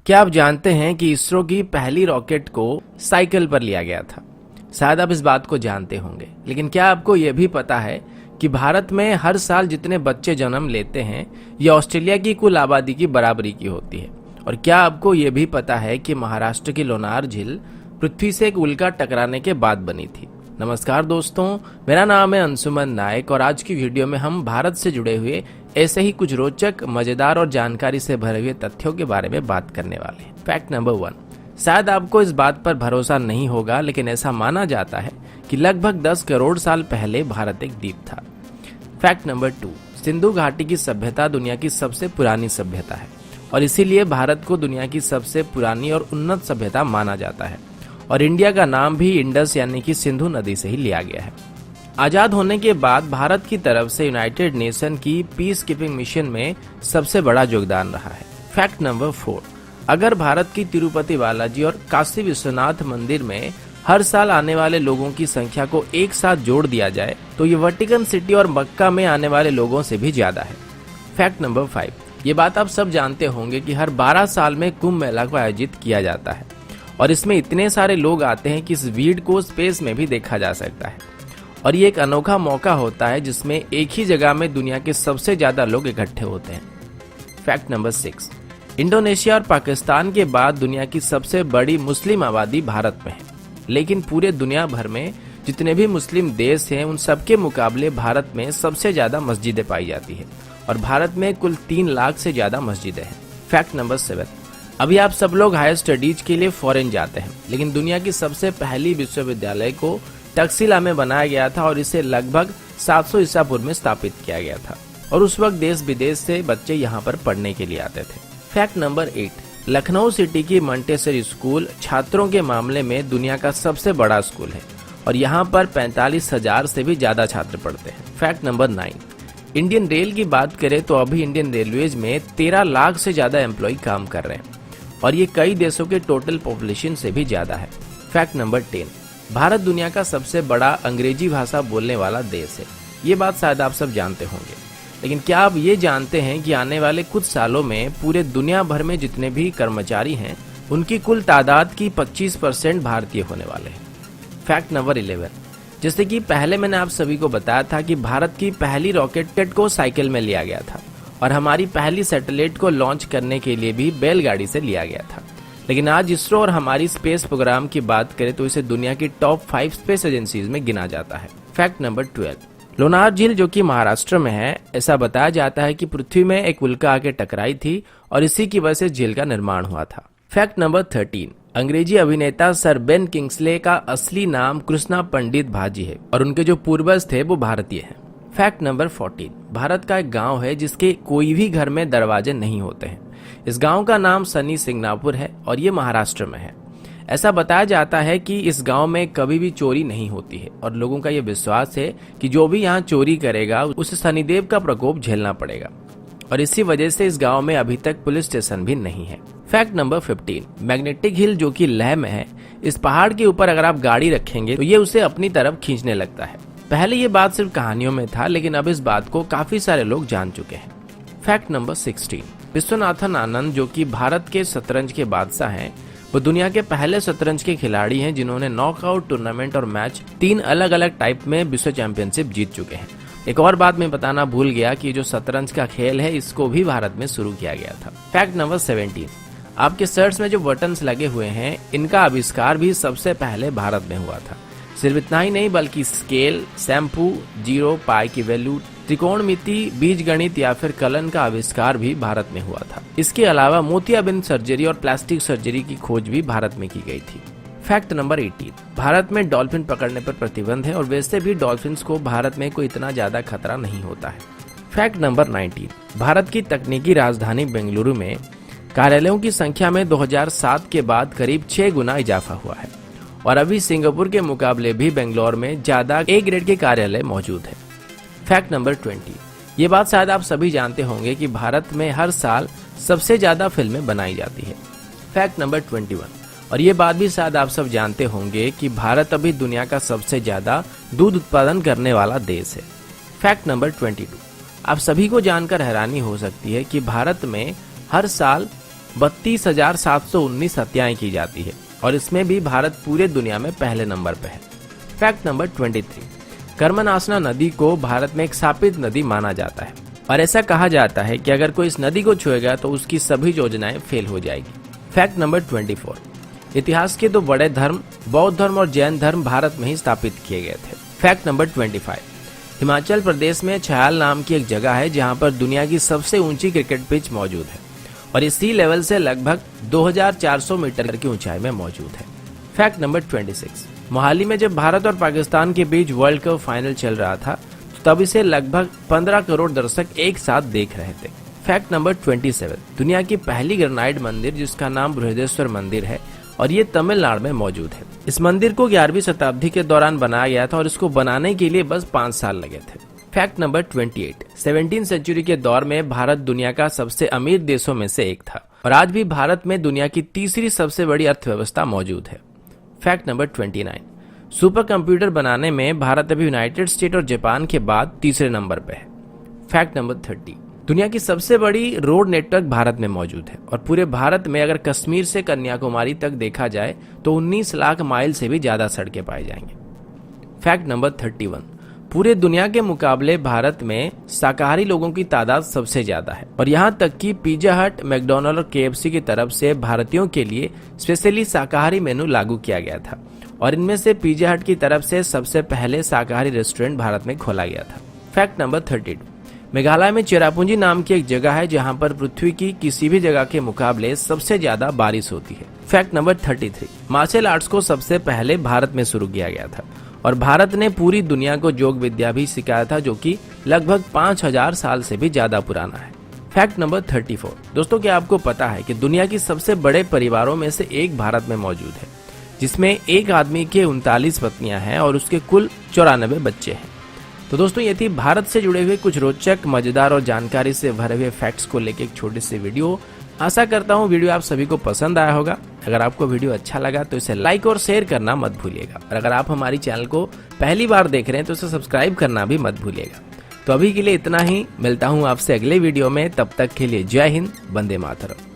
क्या आप जानते हैं कि इसरो की पहली रॉकेट को साइकिल पर लिया गया था? शायद आप इस बात को जानते होंगे, लेकिन क्या आपको यह भी पता है कि भारत में हर साल जितने बच्चे जन्म लेते हैं ये ऑस्ट्रेलिया की कुल आबादी की बराबरी की होती है। और क्या आपको यह भी पता है कि महाराष्ट्र की लोनार झील पृथ्वी से एक उल्का टकराने के बाद बनी थी? नमस्कार दोस्तों, मेरा नाम है अंशुमन नायक और आज की वीडियो में हम भारत से जुड़े हुए ऐसे ही कुछ रोचक, मजेदार और जानकारी से भरे हुए तथ्यों के बारे में बात करने वाले हैं। Fact number 1। शायद आपको इस बात पर भरोसा नहीं होगा, लेकिन ऐसा माना जाता है कि लगभग 10 करोड़ साल पहले भारत एक द्वीप था। Fact number 2। सिंधु घाटी की सभ्यता दुनिया की सबसे पुरानी सभ्यता है और इसीलिए भारत को दुनिया की सबसे पुरानी और उन्नत सभ्यता माना जाता है। और इंडिया का नाम भी इंडस यानी कि सिंधु नदी से ही लिया गया है। आजाद होने के बाद भारत की तरफ से यूनाइटेड नेशन की पीस कीपिंग मिशन में सबसे बड़ा योगदान रहा है। Fact number 4। अगर भारत की तिरुपति बालाजी और काशी विश्वनाथ मंदिर में हर साल आने वाले लोगों की संख्या को एक साथ जोड़ दिया जाए तो ये वेटिकन सिटी और मक्का में आने वाले लोगों से भी ज्यादा है। Fact number 5। ये बात आप सब जानते होंगे कि हर 12 साल में कुंभ मेला को आयोजित किया जाता है और इसमें इतने सारे लोग आते हैं कि इस भीड़ को स्पेस में भी देखा जा सकता है। और ये एक अनोखा मौका होता है जिसमें एक ही जगह में दुनिया के सबसे ज्यादा लोग इकट्ठे होते हैं। Fact number 6। इंडोनेशिया और पाकिस्तान के बाद दुनिया की सबसे बड़ी मुस्लिम आबादी भारत में है, लेकिन पूरे दुनिया भर में जितने भी मुस्लिम देश हैं उन सबके मुकाबले भारत में सबसे ज्यादा मस्जिदें पाई जाती है और भारत में कुल 3 लाख से ज्यादा मस्जिदें हैं। Fact number 7। अभी आप सब लोग हायर स्टडीज के लिए फॉरेन जाते हैं, लेकिन दुनिया की सबसे पहली विश्वविद्यालय को तक्षशिला में बनाया गया था और इसे लगभग 700 ईसा पूर्व में स्थापित किया गया था और उस वक्त देश विदेश से बच्चे यहाँ पर पढ़ने के लिए आते थे। Fact number 8। लखनऊ सिटी की मंटेसरी स्कूल छात्रों के मामले में दुनिया का सबसे बड़ा स्कूल है और यहाँ पर 45,000 से भी ज्यादा छात्र पढ़ते हैं। Fact number 9। इंडियन रेल की बात करें तो अभी इंडियन रेलवेज में 13 लाख से ज्यादा एम्प्लॉय काम कर रहे हैं और ये कई देशों के टोटल पॉपुलेशन से भी ज्यादा है। Fact number 10। भारत दुनिया का सबसे बड़ा अंग्रेजी भाषा बोलने वाला देश है। ये बात शायद आप सब जानते होंगे, लेकिन क्या आप ये जानते हैं कि आने वाले कुछ सालों में पूरे दुनिया भर में जितने भी कर्मचारी हैं उनकी कुल तादाद की 25% भारतीय होने वाले हैं। Fact number 11। जैसे कि पहले मैंने आप सभी को बताया था कि भारत की पहली रॉकेट को साइकिल में लिया गया था और हमारी पहली सैटेलाइट को लॉन्च करने के लिए भी बैलगाड़ी से लिया गया था, लेकिन आज इसरो और हमारी स्पेस प्रोग्राम की बात करें तो इसे दुनिया की टॉप 5 स्पेस एजेंसीज में गिना जाता है। Fact number 12। लोनार झील जो कि महाराष्ट्र में है, ऐसा बताया जाता है कि पृथ्वी में एक उल्का आके टकराई थी और इसी की वजह से झील का निर्माण हुआ था। Fact number 13। अंग्रेजी अभिनेता सर बेन किंग्सले का असली नाम कृष्णा पंडित भाजी है और उनके जो पूर्वज थे वो भारतीय हैं। Fact number 14। भारत का एक गांव है जिसके कोई भी घर में दरवाजे नहीं होते हैं। इस गांव का नाम सनी सिंगनापुर है और ये महाराष्ट्र में है। ऐसा बताया जाता है कि इस गांव में कभी भी चोरी नहीं होती है और लोगों का ये विश्वास है कि जो भी यहाँ चोरी करेगा उसे शनिदेव का प्रकोप झेलना पड़ेगा और इसी वजह से इस गांव में अभी तक पुलिस स्टेशन भी नहीं है। Fact number 15। मैग्नेटिक हिल जो कि लेह में है, इस पहाड़ के ऊपर अगर आप गाड़ी रखेंगे तो ये उसे अपनी तरफ खींचने लगता है। पहले ये बात सिर्फ कहानियों में था, लेकिन अब इस बात को काफी सारे लोग जान चुके हैं। Fact number 16। विश्वनाथन आनंद जो कि भारत के शतरंज के बादशाह हैं, वो दुनिया के पहले शतरंज के खिलाड़ी हैं जिन्होंने नॉकआउट टूर्नामेंट और मैच 3 अलग अलग टाइप में विश्व चैंपियनशिप जीत चुके हैं। एक और बात मैं बताना भूल गया कि जो शतरंज का खेल है इसको भी भारत में शुरू किया गया था। Fact number 17। आपके शर्ट्स में जो बटन्स लगे हुए हैं इनका आविष्कार भी सबसे पहले भारत में हुआ था। सिर्फ इतना ही नहीं बल्कि स्केल, शैम्पू, जीरो, पाई की वैल्यू, त्रिकोणमिति, बीजगणित या फिर कलन का आविष्कार भी भारत में हुआ था। इसके अलावा मोतियाबिंद सर्जरी और प्लास्टिक सर्जरी की खोज भी भारत में की गई थी। Fact number 18। भारत में डॉल्फिन पकड़ने पर प्रतिबंध है और वैसे भी डॉल्फिन्स को भारत में कोई इतना ज्यादा खतरा नहीं होता है। Fact number 19। भारत की तकनीकी राजधानी बेंगलुरु में कार्यालयों की संख्या में 2007 के बाद करीब 6 गुना इजाफा हुआ है और अभी सिंगापुर के मुकाबले भी बेंगलोर में ज्यादा ए ग्रेड के कार्यालय मौजूद है। Fact number 20। ये बात शायद आप सभी जानते होंगे कि भारत में हर साल सबसे ज्यादा फिल्में बनाई जाती है। Fact number 21। और ये बात भी शायद आप सब जानते होंगे कि भारत अभी दुनिया का सबसे ज्यादा दूध उत्पादन करने वाला देश है। Fact number 22। आप सभी को जानकर हैरानी हो सकती है कि भारत में हर साल 32,719 हत्याएं की जाती है और इसमें भी भारत पूरे दुनिया में पहले नंबर पर है। फैक्ट नंबर 23, कर्मनासना नदी को भारत में एक शापित नदी माना जाता है और ऐसा कहा जाता है कि अगर कोई इस नदी को छुएगा तो उसकी सभी योजनाएं फेल हो जाएगी। फैक्ट नंबर 24, इतिहास के दो बड़े धर्म बौद्ध धर्म और जैन धर्म भारत में ही स्थापित किए गए थे। फैक्ट नंबर 25, हिमाचल प्रदेश में छयाल नाम की एक जगह है जहां पर दुनिया की सबसे ऊंची क्रिकेट पिच मौजूद है और ये सी लेवल से लगभग 2400 मीटर की ऊंचाई में मौजूद है। फैक्ट नंबर 26, मोहाली में जब भारत और पाकिस्तान के बीच वर्ल्ड कप फाइनल चल रहा था तब इसे लगभग 15 करोड़ दर्शक एक साथ देख रहे थे। फैक्ट नंबर 27, दुनिया की पहली ग्रेनाइट मंदिर जिसका नाम बृहदेश्वर मंदिर है और ये तमिलनाडु में मौजूद है। इस मंदिर को 11वीं शताब्दी के दौरान बनाया गया था और इसको बनाने के लिए बस 5 साल लगे थे। फैक्ट नंबर 28, 17वीं सेंचुरी के दौर में भारत दुनिया का सबसे अमीर देशों में से एक था और आज भी भारत में दुनिया की तीसरी सबसे बड़ी अर्थव्यवस्था मौजूद है। फैक्ट नंबर 29, सुपर कंप्यूटर बनाने में भारत अभी यूनाइटेड स्टेट और जापान के बाद तीसरे नंबर पे है। फैक्ट नंबर 30, दुनिया की सबसे बड़ी रोड नेटवर्क भारत में मौजूद है और पूरे भारत में अगर कश्मीर से कन्याकुमारी तक देखा जाए तो 19 लाख माइल से भी ज्यादा सड़कें पाई जाएंगे। फैक्ट नंबर 31, पूरे दुनिया के मुकाबले भारत में शाकाहारी लोगों की तादाद सबसे ज्यादा है और यहाँ तक कि पिज्जा हट, मैकडॉनल्ड और KFC की तरफ से भारतीयों के लिए स्पेशली शाकाहारी मेनू लागू किया गया था और इनमें से पिज्जा हट की तरफ से सबसे पहले शाकाहारी रेस्टोरेंट भारत में खोला गया था। फैक्ट नंबर 32, मेघालय में चेरापूंजी नाम की एक जगह है जहां पर पृथ्वी की किसी भी जगह के मुकाबले सबसे ज्यादा बारिश होती है। फैक्ट नंबर 33, मार्शल आर्ट्स को सबसे पहले भारत में शुरू किया गया था और भारत ने पूरी दुनिया को योग विद्या भी सिखाया था जो कि लगभग 5000 साल से भी ज्यादा पुराना है। फैक्ट नंबर 34, दोस्तों क्या आपको पता है कि दुनिया की सबसे बड़े परिवारों में से एक भारत में मौजूद है जिसमें एक आदमी के 39 पत्नियां हैं और उसके कुल 94 बच्चे हैं। तो दोस्तों ये थी भारत से जुड़े हुए कुछ रोचक, मजेदार और जानकारी से भरे हुए फैक्ट्स को लेकर एक छोटी सी वीडियो। आशा करता हूँ वीडियो आप सभी को पसंद आया होगा। अगर आपको वीडियो अच्छा लगा तो इसे लाइक और शेयर करना मत भूलिएगा और अगर आप हमारी चैनल को पहली बार देख रहे हैं तो इसे सब्सक्राइब करना भी मत भूलिएगा। तो अभी के लिए इतना ही, मिलता हूँ आपसे अगले वीडियो में, तब तक के लिए जय हिंद, वंदे मातरम।